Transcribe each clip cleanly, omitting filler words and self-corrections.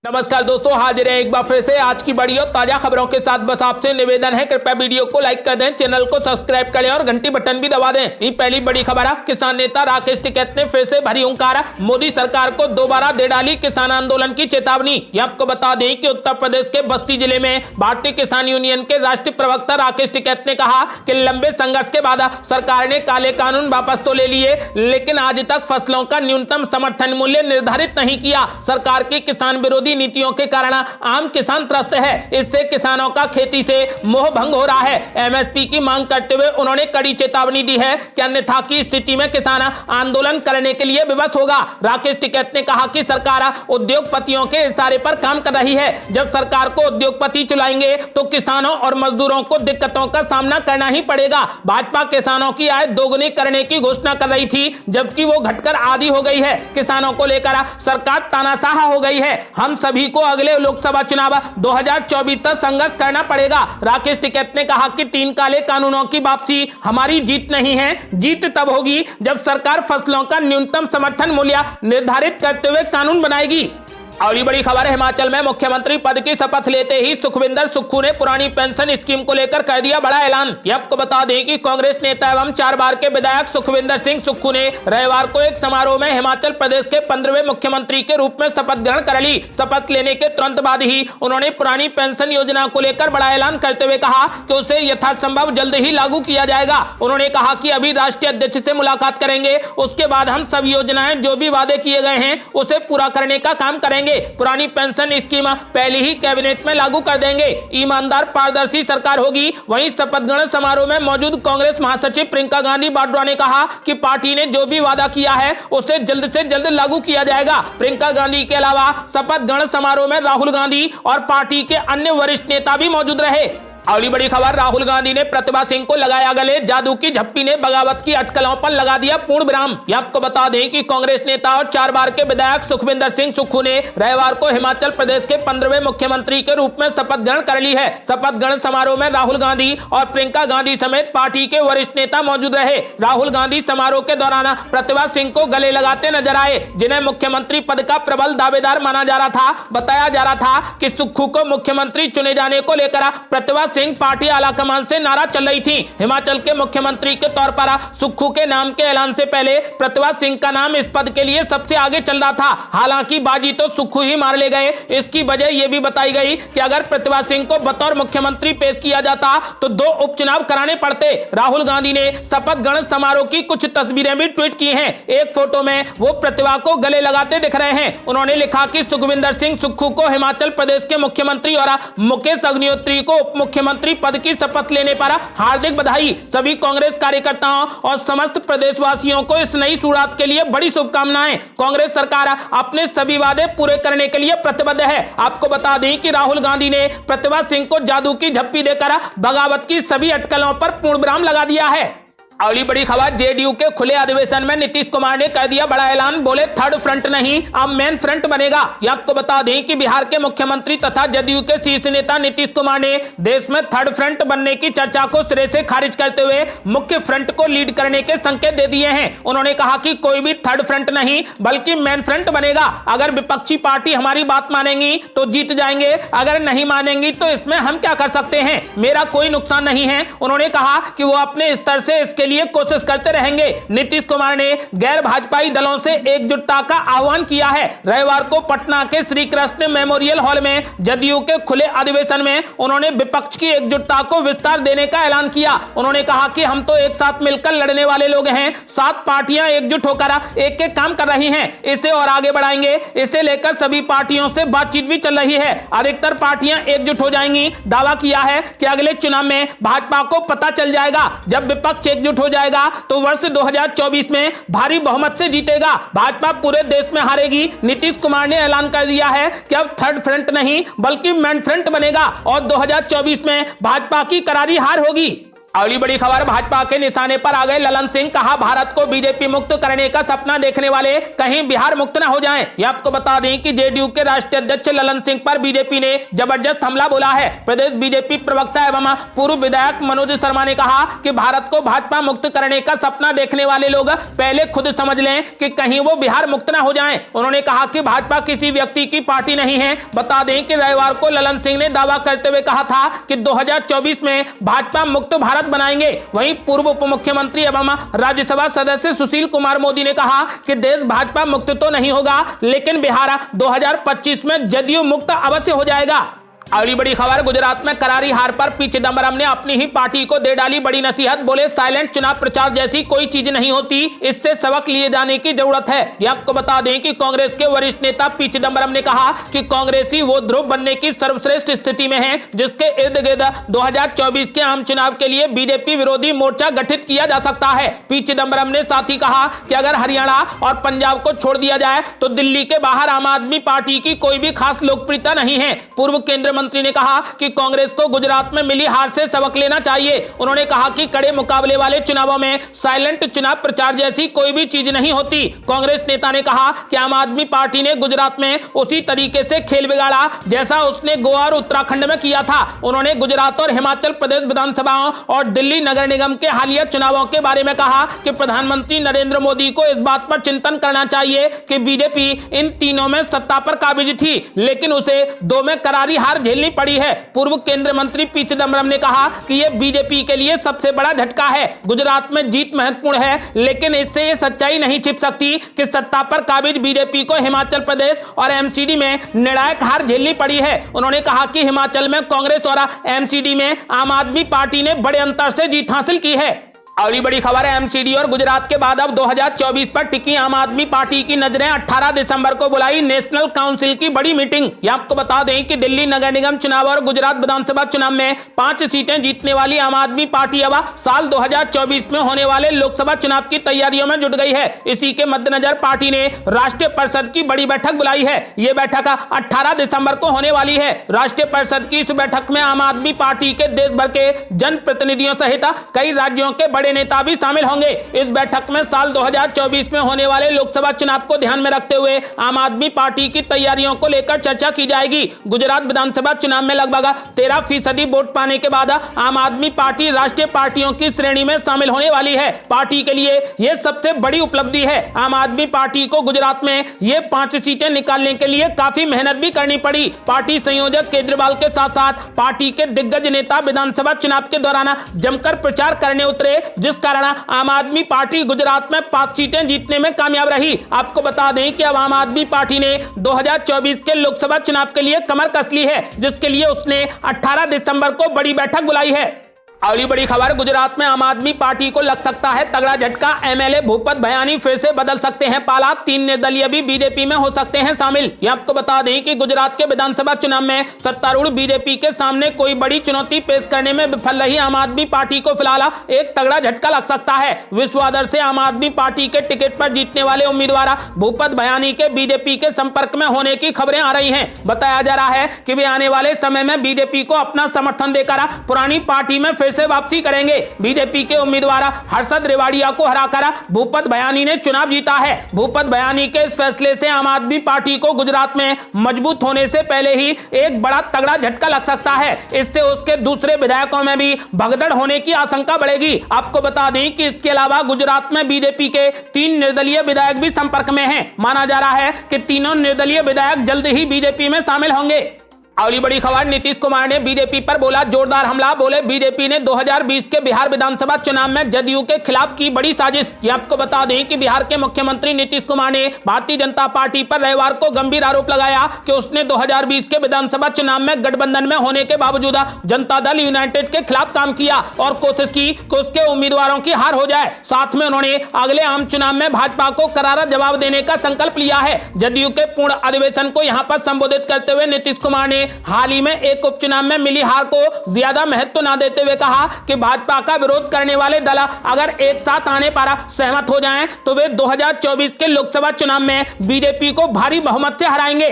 नमस्कार दोस्तों, हाजिर है एक बार फिर से आज की बड़ी और ताजा खबरों के साथ। बस आपसे निवेदन है, कृपया वीडियो को लाइक कर दें, चैनल को सब्सक्राइब करें और घंटी बटन भी दबा दें। पहली बड़ी खबर है, किसान नेता राकेश टिकैत ने फिर से भरी हुंकार, मोदी सरकार को दोबारा दे डाली किसान आंदोलन की चेतावनी। आपको बता दें कि उत्तर प्रदेश के बस्ती जिले में भारतीय किसान यूनियन के राष्ट्रीय प्रवक्ता राकेश टिकैत ने कहा कि लंबे संघर्ष के बाद सरकार ने काले कानून वापस तो ले लिए, लेकिन आज तक फसलों का न्यूनतम समर्थन मूल्य निर्धारित नहीं किया। सरकार की किसान विरोधी नीतियों के कारण आम किसान त्रस्त है। इससे किसानों का खेती से मोह भंग हो रहा है। एमएसपी की मांग करते हुए उन्होंने कड़ी चेतावनी दी है कि अन्यथा की स्थिति में किसान आंदोलन करने के लिए विवश होगा। राकेश टिकैत ने कहा कि सरकार उद्योगपतियों के इशारे पर काम कर रही है। जब सरकार को उद्योगपति चलाएंगे तो किसानों और मजदूरों को दिक्कतों का सामना करना ही पड़ेगा। भाजपा किसानों की आय दोगुनी करने की घोषणा कर रही थी, जबकि वो घटकर आधी हो गई है। किसानों को लेकर सरकार तानाशाह हो गई है। हम सभी को अगले लोकसभा चुनाव 2024 तक संघर्ष करना पड़ेगा। राकेश टिकैत ने कहा कि 3 काले कानूनों की वापसी हमारी जीत नहीं है। जीत तब होगी जब सरकार फसलों का न्यूनतम समर्थन मूल्य निर्धारित करते हुए कानून बनाएगी। अगली बड़ी खबर है, हिमाचल में मुख्यमंत्री पद की शपथ लेते ही सुखविंदर सुक्खू ने पुरानी पेंशन स्कीम को लेकर कर दिया बड़ा ऐलान। आपको बता दें कि कांग्रेस नेता एवं 4 बार के विधायक सुखविंदर सिंह सुक्खू ने रविवार को एक समारोह में हिमाचल प्रदेश के 15वें मुख्यमंत्री के रूप में शपथ ग्रहण कर ली। शपथ लेने के तुरंत बाद ही उन्होंने पुरानी पेंशन योजना को लेकर बड़ा ऐलान करते हुए कहा कि उसे यथासंभव जल्द ही लागू किया जाएगा। उन्होंने कहा कि अभी राष्ट्रीय अध्यक्ष से मुलाकात करेंगे, उसके बाद हम सब योजनाएं जो भी वादे किए गए हैं उसे पूरा करने का काम करेंगे। पुरानी पेंशन स्कीम पहले ही कैबिनेट में लागू कर देंगे। ईमानदार पारदर्शी सरकार होगी। वहीं शपथ ग्रहण समारोह में मौजूद कांग्रेस महासचिव प्रियंका गांधी वाड्रा ने कहा कि पार्टी ने जो भी वादा किया है उसे जल्द से जल्द लागू किया जाएगा। प्रियंका गांधी के अलावा शपथ ग्रहण समारोह में राहुल गांधी और पार्टी के अन्य वरिष्ठ नेता भी मौजूद रहे। अगली बड़ी खबर, राहुल गांधी ने प्रतिभा सिंह को लगाया गले, जादू की झप्पी ने बगावत की अटकलों पर लगा दिया पूर्ण विराम। आपको बता दें कि कांग्रेस नेता और 4 बार के विधायक सुखविंदर सिंह सुक्खू ने रविवार को हिमाचल प्रदेश के 15वें मुख्यमंत्री के रूप में शपथ ग्रहण कर ली है। शपथ ग्रहण समारोह में राहुल गांधी और प्रियंका गांधी समेत पार्टी के वरिष्ठ नेता मौजूद रहे। राहुल गांधी समारोह के दौरान प्रतिभा सिंह को गले लगाते नजर आए, जिन्हें मुख्यमंत्री पद का प्रबल दावेदार माना जा रहा था। बताया जा रहा था कि सुक्खू को मुख्यमंत्री चुने जाने को लेकर प्रतिभा सिंह पार्टी आलाकमान से नाराज चल रही थी। हिमाचल के मुख्यमंत्री के तौर पर सुक्खू के नाम के ऐलान से पहले प्रतिभा सिंह का नाम इस पद के लिए सबसे आगे चल रहा था। हालांकि बाजी तो सुक्खू ही मार ले गए। इसकी वजह यह भी बताई गई कि अगर प्रतिभा सिंह को बतौर मुख्यमंत्री पेश किया जाता तो 2 उपचुनाव कराने पड़ते। राहुल गांधी ने शपथ ग्रहण समारोह की कुछ तस्वीरें भी ट्वीट की हैं। एक फोटो में वो प्रतिभा को गले लगाते दिख रहे हैं। उन्होंने लिखा कि सुखविंदर सिंह सुक्खू को हिमाचल प्रदेश के मुख्यमंत्री और मुकेश अग्निहोत्री को उप मुख्यमंत्री पद की शपथ लेने पर हार्दिक बधाई। सभी कांग्रेस कार्यकर्ताओं और समस्त प्रदेशवासियों को इस नई शुरुआत के लिए बड़ी शुभकामनाएं। कांग्रेस सरकार अपने सभी वादे पूरे करने के लिए प्रतिबद्ध है। आपको बता दें कि राहुल गांधी ने प्रतिभा सिंह को जादू की झप्पी देकर बगावत की सभी अटकलों पर पूर्ण विराम लगा दिया है। अगली बड़ी खबर, जेडीयू के खुले अधिवेशन में नीतीश कुमार ने कर दिया बड़ा ऐलान। बोले थर्ड फ्रंट नहीं, अब मेन फ्रंट बनेगा। आपको बता दें कि बिहार के मुख्यमंत्री तथा जेडीयू के शीर्ष नेता नीतीश कुमार ने देश में थर्ड फ्रंट बनने की चर्चा को सिरे से खारिज करते हुए मुख्य फ्रंट को लीड करने के संकेत दे दिए हैं। उन्होंने कहा कि कोई भी थर्ड फ्रंट नहीं बल्कि मेन फ्रंट बनेगा। अगर विपक्षी पार्टी हमारी बात मानेंगी तो जीत जाएंगे, अगर नहीं मानेंगी तो इसमें हम क्या कर सकते हैं, मेरा कोई नुकसान नहीं है। उन्होंने कहा कि वो अपने स्तर से इसके लिए कोशिश करते रहेंगे। नीतीश कुमार ने गैर भाजपाई दलों से एकजुटता का आह्वान किया है। रविवार को पटना के श्री कृष्ण मेमोरियल हॉल में जदयू के खुले अधिवेशन में उन्होंने विपक्ष की एकजुटता को विस्तार देने का ऐलान किया। उन्होंने कहा कि हम तो एक साथ मिलकर लड़ने वाले लोग हैं। 7 पार्टियां एकजुट होकर एक काम कर रही हैं, इसे और आगे बढ़ाएंगे। इसे लेकर सभी पार्टियों से बातचीत भी चल रही है। अधिकतर पार्टियां एकजुट हो जाएंगी। दावा किया है कि अगले चुनाव में भाजपा को पता चल जाएगा। जब विपक्ष एकजुट हो जाएगा तो वर्ष 2024 में भारी बहुमत से जीतेगा। भाजपा पूरे देश में हारेगी। नीतीश कुमार ने ऐलान कर दिया है कि अब थर्ड फ्रंट नहीं बल्कि मेन फ्रंट बनेगा और 2024 में भाजपा की करारी हार होगी। अगली बड़ी खबर, भाजपा के निशाने पर आ गए ललन सिंह, कहा भारत को बीजेपी मुक्त करने का सपना देखने वाले कहीं बिहार मुक्त न हो जाएं। ये आपको बता दें कि जेडीयू के राष्ट्रीय अध्यक्ष ललन सिंह पर बीजेपी ने जबरदस्त हमला बोला है। प्रदेश बीजेपी प्रवक्ता एवं पूर्व विधायक मनोज शर्मा ने कहा कि भारत को भाजपा मुक्त करने का सपना देखने वाले लोग पहले खुद समझ लें कि कहीं वो बिहार मुक्त न हो जाएं। उन्होंने कहा कि भाजपा किसी व्यक्ति की पार्टी नहीं है। बता दें कि रविवार को ललन सिंह ने दावा करते हुए कहा था कि 2024 में भाजपा मुक्त भारत बनाएंगे। वहीं पूर्व उप मुख्यमंत्री एवं राज्यसभा सदस्य सुशील कुमार मोदी ने कहा कि देश भाजपा मुक्त तो नहीं होगा, लेकिन बिहार 2025 में जदयू मुक्त अवश्य हो जाएगा। अगली बड़ी खबर, गुजरात में करारी हार पर पी चिदंबरम ने अपनी ही पार्टी को दे डाली बड़ी नसीहत। बोले साइलेंट चुनाव प्रचार जैसी कोई चीज नहीं होती, इससे सबक लिए जाने की जरूरत है। ये आपको बता दें कि कांग्रेस के वरिष्ठ नेता पी चिदंबरम ने कहा कि कांग्रेसी वो ध्रुव बनने की सर्वश्रेष्ठ स्थिति में है जिसके इर्द गिर्द 2024 के आम चुनाव के लिए बीजेपी विरोधी मोर्चा गठित किया जा सकता है। पी चिदंबरम ने साथ ही कहा कि अगर हरियाणा और पंजाब को छोड़ दिया जाए तो दिल्ली के बाहर आम आदमी पार्टी की कोई भी खास लोकप्रियता नहीं है। पूर्व केंद्रीय मंत्री ने कहा कि कांग्रेस को गुजरात में मिली हार से सबक लेना चाहिए। उन्होंने कहा कि कड़े मुकाबले वाले चुनावों में साइलेंट चुनाव प्रचार जैसी कोई भी चीज नहीं होती। कांग्रेस नेता ने कहा कि आम आदमी पार्टी ने गुजरात में उसी तरीके से खेल बिगाड़ा जैसा उसने गोवा और उत्तराखंड में किया था। उन्होंने गुजरात और हिमाचल प्रदेश विधानसभाओं और दिल्ली नगर निगम के हालिया चुनावों के बारे में कहा कि प्रधानमंत्री नरेंद्र मोदी को इस बात पर चिंतन करना चाहिए कि बीजेपी इन तीनों में सत्ता पर काबिज थी, लेकिन उसे दो में करारी हार झेलनी पड़ी है। पूर्व केंद्रीय मंत्री पी चिदंबरम ने कहा कि यह बीजेपी के लिए सबसे बड़ा झटका है। गुजरात में जीत महत्वपूर्ण है, लेकिन इससे यह सच्चाई नहीं छिप सकती कि सत्ता पर काबिज बीजेपी को हिमाचल प्रदेश और एमसीडी में निर्णायक हार झेलनी पड़ी है। उन्होंने कहा कि हिमाचल में कांग्रेस और एमसीडी में आम आदमी पार्टी ने बड़े अंतर से जीत हासिल की है। अगली बड़ी खबर है, एमसीडी और गुजरात के बाद अब 2024 पर टिकी आम आदमी पार्टी की नजरें। 18 दिसंबर को बुलाई नेशनल काउंसिल की बड़ी मीटिंग। ये आपको बता दें कि दिल्ली नगर निगम चुनाव और गुजरात विधानसभा चुनाव में 5 सीटें जीतने वाली आम आदमी पार्टी अब साल 2024 में होने वाले लोकसभा चुनाव की तैयारियों में जुट गई है। इसी के मद्देनजर पार्टी ने राष्ट्रीय परिषद की बड़ी बैठक बुलाई है। ये बैठक 18 दिसंबर को होने वाली है। राष्ट्रीय परिषद की इस बैठक में आम आदमी पार्टी के देश भर के जनप्रतिनिधियों सहित कई राज्यों के बड़े नेता भी शामिल होंगे। इस बैठक में साल 2024 में होने वाले लोकसभा चुनाव को ध्यान में रखते हुए आम आदमी पार्टी की तैयारियों को लेकर चर्चा की जाएगी। गुजरात विधानसभा चुनाव में लगभग 13% वोट पाने के बाद आम आदमी पार्टी राष्ट्रीय पार्टियों की श्रेणी में शामिल होने वाली है। पार्टी के लिए यह सबसे बड़ी उपलब्धि है। आम आदमी पार्टी को गुजरात में ये 5 सीटें निकालने के लिए काफी मेहनत भी करनी पड़ी। पार्टी संयोजक केजरीवाल के साथ साथ पार्टी के दिग्गज नेता विधानसभा चुनाव के दौरान जमकर प्रचार करने उतरे, जिस कारण आम आदमी पार्टी गुजरात में 5 सीटें जीतने में कामयाब रही। आपको बता दें कि अब आम आदमी पार्टी ने 2024 के लोकसभा चुनाव के लिए कमर कस ली है, जिसके लिए उसने 18 दिसंबर को बड़ी बैठक बुलाई है। अगली बड़ी खबर, गुजरात में आम आदमी पार्टी को लग सकता है तगड़ा झटका। एमएलए भूपत भयानी फिर से बदल सकते हैं पाला। 3 निर्दलीय भी बीजेपी में हो सकते हैं शामिल। ये आपको बता दें कि गुजरात के विधानसभा चुनाव में सत्तारूढ़ बीजेपी के सामने कोई बड़ी चुनौती पेश करने में विफल रही आम आदमी पार्टी को फिलहाल एक तगड़ा झटका लग सकता है। विश्व आदर्श से आम आदमी पार्टी के टिकट पर जीतने वाले उम्मीदवार भूपत भयानी के बीजेपी के संपर्क में होने की खबरें आ रही है। बताया जा रहा है कि वे आने वाले समय में बीजेपी को अपना समर्थन देकर पुरानी पार्टी में फिर से वापसी करेंगे। बीजेपी के उम्मीदवार हर्षद रेवाड़िया को हराकर भूपत भयानी ने चुनाव जीता है। भूपत भयानी के इस फैसले से आम आदमी पार्टी को गुजरात में मजबूत होने से पहले ही एक बड़ा तगड़ा झटका लग सकता है। इससे उसके दूसरे विधायकों में भी भगदड़ होने की आशंका बढ़ेगी। आपको बता दें कि इसके अलावा गुजरात में बीजेपी के 3 निर्दलीय विधायक भी संपर्क में हैं। माना जा रहा है कि तीनों निर्दलीय विधायक जल्द ही बीजेपी में शामिल होंगे। अगली बड़ी खबर, नीतीश कुमार ने बीजेपी पर बोला जोरदार हमला। बोले बीजेपी ने 2020 के बिहार विधानसभा चुनाव में जदयू के खिलाफ की बड़ी साजिश। ये आपको बता दें कि बिहार के मुख्यमंत्री नीतीश कुमार ने भारतीय जनता पार्टी पर रविवार को गंभीर आरोप लगाया कि उसने 2020 के विधानसभा चुनाव में गठबंधन में होने के बावजूद जनता दल यूनाइटेड के खिलाफ काम किया और कोशिश की कि उसके उम्मीदवारों की हार हो जाए। साथ में उन्होंने अगले आम चुनाव में भाजपा को करारा जवाब देने का संकल्प लिया है। जदयू के पूर्ण अधिवेशन को यहां पर संबोधित करते हुए नीतीश कुमार ने हाल ही में एक उपचुनाव में मिली हार को ज्यादा महत्व न देते हुए कहा कि भाजपा का विरोध करने वाले दल अगर एक साथ आने पर सहमत हो जाएं तो वे 2024 के लोकसभा चुनाव में बीजेपी को भारी बहुमत से हराएंगे।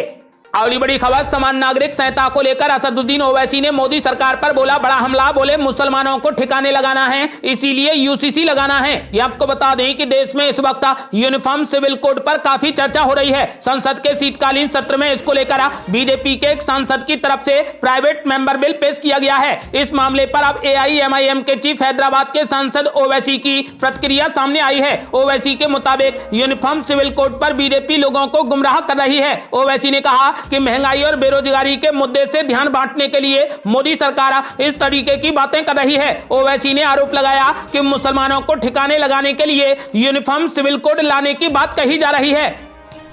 अगली बड़ी खबर, समान नागरिक संहिता को लेकर असदुद्दीन ओवैसी ने मोदी सरकार पर बोला बड़ा हमला। बोले मुसलमानों को ठिकाने लगाना है, इसीलिए यूसीसी लगाना है। ये आपको बता दें कि देश में इस वक्त यूनिफॉर्म सिविल कोड पर काफी चर्चा हो रही है। संसद के शीतकालीन सत्र में इसको लेकर बीजेपी के एक सांसद की तरफ से प्राइवेट मेंबर बिल पेश किया गया है। इस मामले पर अब एआईएमआईएम के चीफ हैदराबाद के सांसद ओवैसी की प्रतिक्रिया सामने आई है। ओवैसी के मुताबिक यूनिफॉर्म सिविल कोड पर बीजेपी लोगों को गुमराह कर रही है। ओवैसी ने कहा कि महंगाई और बेरोजगारी के मुद्दे से ध्यान बांटने के लिए मोदी सरकार इस तरीके की बातें कर रही है। ओवैसी ने आरोप लगाया कि मुसलमानों को ठिकाने लगाने के लिए यूनिफॉर्म सिविल कोड लाने की बात कही जा रही है।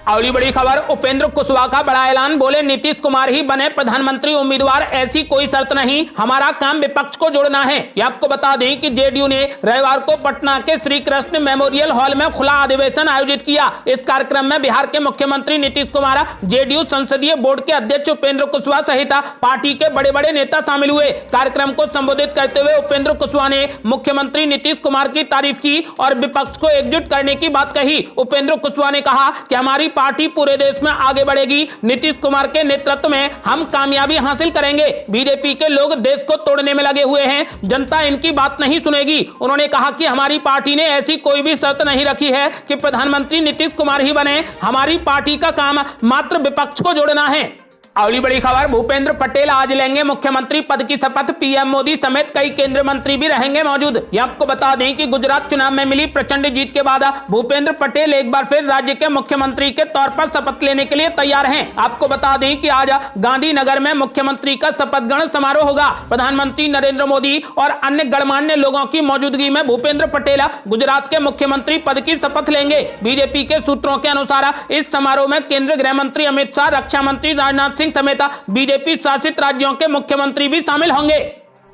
अगली बड़ी खबर, उपेंद्र कुशवाहा का बड़ा ऐलान। बोले नीतीश कुमार ही बने प्रधानमंत्री उम्मीदवार, ऐसी कोई शर्त नहीं, हमारा काम विपक्ष को जोड़ना है। ये आपको बता दें कि जेडीयू ने रविवार को पटना के श्री कृष्ण मेमोरियल हॉल में खुला अधिवेशन आयोजित किया। इस कार्यक्रम में बिहार के मुख्यमंत्री नीतीश कुमार, जेडीयू संसदीय बोर्ड के अध्यक्ष उपेंद्र कुशवाहा सहित पार्टी के बड़े बड़े नेता शामिल हुए। कार्यक्रम को संबोधित करते हुए उपेंद्र कुशवाहा ने मुख्यमंत्री नीतीश कुमार की तारीफ की और विपक्ष को एकजुट करने की बात कही। उपेंद्र कुशवाहा ने कहा कि हमारी पार्टी पूरे देश में आगे बढ़ेगी, नीतीश कुमार के नेतृत्व में हम कामयाबी हासिल करेंगे। बीजेपी के लोग देश को तोड़ने में लगे हुए हैं, जनता इनकी बात नहीं सुनेगी। उन्होंने कहा कि हमारी पार्टी ने ऐसी कोई भी शर्त नहीं रखी है कि प्रधानमंत्री नीतीश कुमार ही बने, हमारी पार्टी का काम मात्र विपक्ष को जोड़ना है। अगली बड़ी खबर, भूपेंद्र पटेल आज लेंगे मुख्यमंत्री पद की शपथ, पीएम मोदी समेत कई केंद्रीय मंत्री भी रहेंगे मौजूद। यह आपको बता दें कि गुजरात चुनाव में मिली प्रचंड जीत के बाद भूपेंद्र पटेल एक बार फिर राज्य के मुख्यमंत्री के तौर पर शपथ लेने के लिए तैयार हैं। आपको बता दें कि आज गांधीनगर में मुख्यमंत्री का शपथ ग्रहण समारोह होगा। प्रधानमंत्री नरेंद्र मोदी और अन्य गणमान्य लोगों की मौजूदगी में भूपेंद्र पटेल गुजरात के मुख्यमंत्री पद की शपथ लेंगे। बीजेपी के सूत्रों के अनुसार इस समारोह में केंद्रीय गृह मंत्री अमित शाह, रक्षा मंत्री राजनाथ सिंह समेत बीजेपी शासित राज्यों के मुख्यमंत्री भी शामिल होंगे।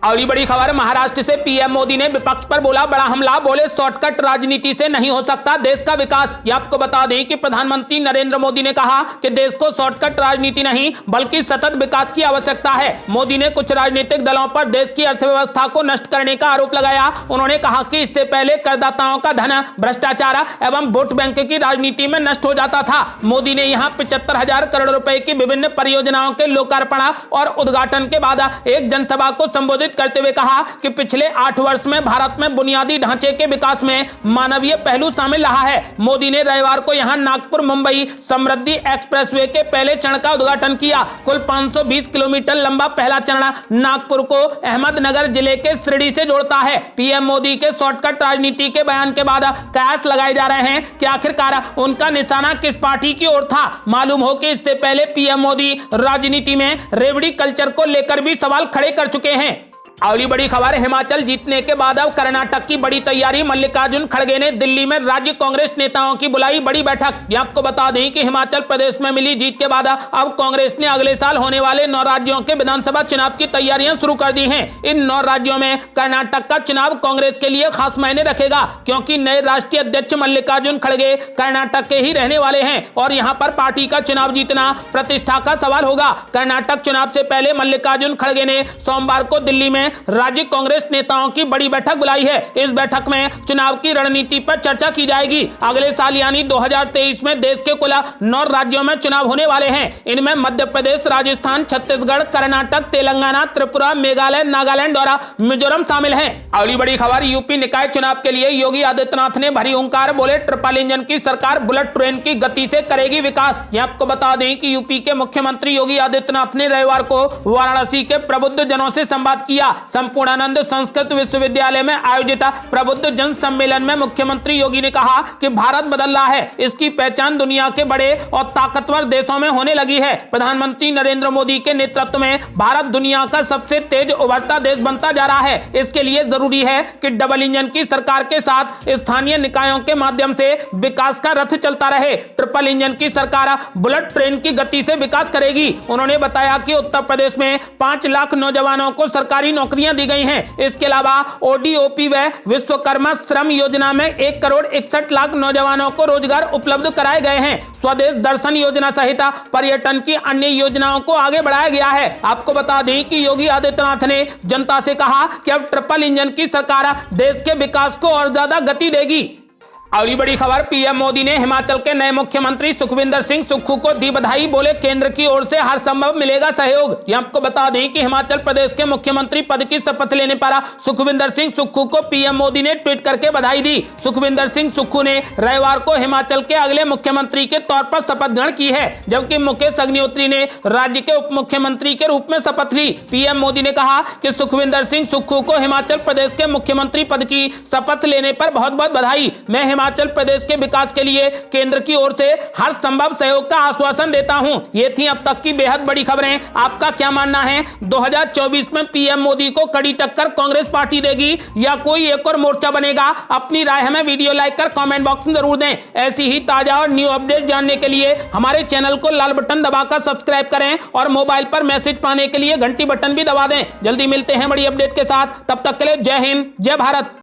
अगली बड़ी खबर, महाराष्ट्र से पीएम मोदी ने विपक्ष पर बोला बड़ा हमला। बोले शॉर्टकट राजनीति से नहीं हो सकता देश का विकास। ये आपको बता दें कि प्रधानमंत्री नरेंद्र मोदी ने कहा कि देश को शॉर्टकट राजनीति नहीं बल्कि सतत विकास की आवश्यकता है। मोदी ने कुछ राजनीतिक दलों पर देश की अर्थव्यवस्था को नष्ट करने का आरोप लगाया। उन्होंने कहा कि इससे पहले करदाताओं का धन भ्रष्टाचार एवं वोट बैंक की राजनीति में नष्ट हो जाता था। मोदी ने यहाँ 75,000 करोड़ रुपए की विभिन्न परियोजनाओं के लोकार्पण और उद्घाटन के बाद एक जनसभा को संबोधित करते हुए कहा कि पिछले 8 वर्ष में भारत में बुनियादी ढांचे के विकास में मानवीय पहलू शामिल रहा है। मोदी ने रविवार को यहां नागपुर मुंबई समृद्धि एक्सप्रेसवे के पहले चरण का उद्घाटन किया। कुल 520 किलोमीटर लंबा पहला चरण नागपुर को अहमदनगर जिले के शिरडी से जोड़ता है। पीएम मोदी के शॉर्टकट राजनीति के बयान के बाद कयास लगाए जा रहे हैं कि आखिरकार उनका निशाना किस पार्टी की ओर था। मालूम हो कि इससे पहले पीएम मोदी राजनीति में रेवड़ी कल्चर को लेकर भी सवाल खड़े कर चुके हैं। अगली बड़ी खबर, हिमाचल जीतने के बाद अब कर्नाटक की बड़ी तैयारी। मल्लिकार्जुन खड़गे ने दिल्ली में राज्य कांग्रेस नेताओं की बुलाई बड़ी बैठक। ये आपको बता दें कि हिमाचल प्रदेश में मिली जीत के बाद अब कांग्रेस ने अगले साल होने वाले 9 राज्यों के विधानसभा चुनाव की तैयारियां शुरू कर दी हैं। इन 9 राज्यों में कर्नाटक का चुनाव कांग्रेस के लिए खास मायने रखेगा, क्योंकि नए राष्ट्रीय अध्यक्ष मल्लिकार्जुन खड़गे कर्नाटक के ही रहने वाले हैं और यहाँ पर पार्टी का चुनाव जीतना प्रतिष्ठा का सवाल होगा। कर्नाटक चुनाव से पहले मल्लिकार्जुन खड़गे ने सोमवार को दिल्ली में राज्य कांग्रेस नेताओं की बड़ी बैठक बुलाई है। इस बैठक में चुनाव की रणनीति पर चर्चा की जाएगी। अगले साल यानी 2023 में देश के कुल 9 राज्यों में चुनाव होने वाले हैं। इनमें मध्य प्रदेश, राजस्थान, छत्तीसगढ़, कर्नाटक, तेलंगाना, त्रिपुरा, मेघालय, नागालैंड और मिजोरम शामिल हैं। अगली बड़ी खबर, यूपी निकाय चुनाव के लिए योगी आदित्यनाथ ने भरी हुंकार। बोले ट्रिपल इंजन की सरकार बुलेट ट्रेन की गति से करेगी विकास। ये आपको बता दें कि यूपी के मुख्यमंत्री योगी आदित्यनाथ ने रविवार को वाराणसी के प्रबुद्ध जनों से संवाद किया। संपूर्णानंद संस्कृत विश्वविद्यालय में आयोजित प्रबुद्ध जन सम्मेलन में मुख्यमंत्री योगी ने कहा कि भारत बदल रहा है, इसकी पहचान दुनिया के बड़े और ताकतवर देशों में होने लगी है। प्रधानमंत्री नरेंद्र मोदी के नेतृत्व में भारत दुनिया का सबसे तेज उभरता देश बनता जा रहा है। इसके लिए जरूरी है कि डबल इंजन की सरकार के साथ स्थानीय निकायों के माध्यम से विकास का रथ चलता रहे। ट्रिपल इंजन की सरकार बुलेट ट्रेन की गति से विकास करेगी। उन्होंने बताया कि उत्तर प्रदेश में 5 लाख नौजवानों को सरकारी नौकरियां दी गई हैं। इसके अलावा ओडीओपी व विश्वकर्मा श्रम योजना में 1 करोड़ 61 लाख नौजवानों को रोजगार उपलब्ध कराए गए हैं। स्वदेश दर्शन योजना सहित पर्यटन की अन्य योजनाओं को आगे बढ़ाया गया है। आपको बता दें कि योगी आदित्यनाथ ने जनता से कहा कि अब ट्रिपल इंजन की सरकार देश के विकास को और ज्यादा गति देगी। अगली बड़ी खबर, पीएम मोदी ने हिमाचल के नए मुख्यमंत्री सुखविंदर सिंह सुक्खू को दी बधाई, बोले केंद्र की ओर से हर संभव मिलेगा सहयोग। ये आपको बता दें कि हिमाचल प्रदेश के मुख्यमंत्री पद की शपथ लेने पर सुखविंदर सिंह सुक्खू को पीएम मोदी ने ट्वीट करके बधाई दी। सुखविंदर सिंह सुक्खू ने रविवार को हिमाचल के अगले मुख्यमंत्री के तौर पर शपथ ग्रहण की है, जबकि मुकेश अग्निहोत्री ने राज्य के उप मुख्यमंत्री के रूप में शपथ ली। पीएम मोदी ने कहा कि सुखविंदर सिंह सुक्खू को हिमाचल प्रदेश के मुख्यमंत्री पद की शपथ लेने पर बहुत बहुत बधाई। मैं हिमाचल प्रदेश के विकास के लिए केंद्र की ओर से हर संभव सहयोग का आश्वासन देता हूं। ये थी अब तक की बेहद बड़ी खबरें। आपका क्या मानना है? 2024 में पीएम मोदी को कड़ी टक्कर कांग्रेस पार्टी देगी या कोई एक और मोर्चा बनेगा? अपनी राय हमें वीडियो लाइक कर कमेंट बॉक्स में जरूर दें। ऐसी ही ताजा और न्यू अपडेट जानने के लिए हमारे चैनल को लाल बटन दबाकर सब्सक्राइब करें और मोबाइल पर मैसेज पाने के लिए घंटी बटन भी दबा दें। जल्दी मिलते हैं बड़ी अपडेट के साथ, तब तक के लिए जय हिंद, जय भारत।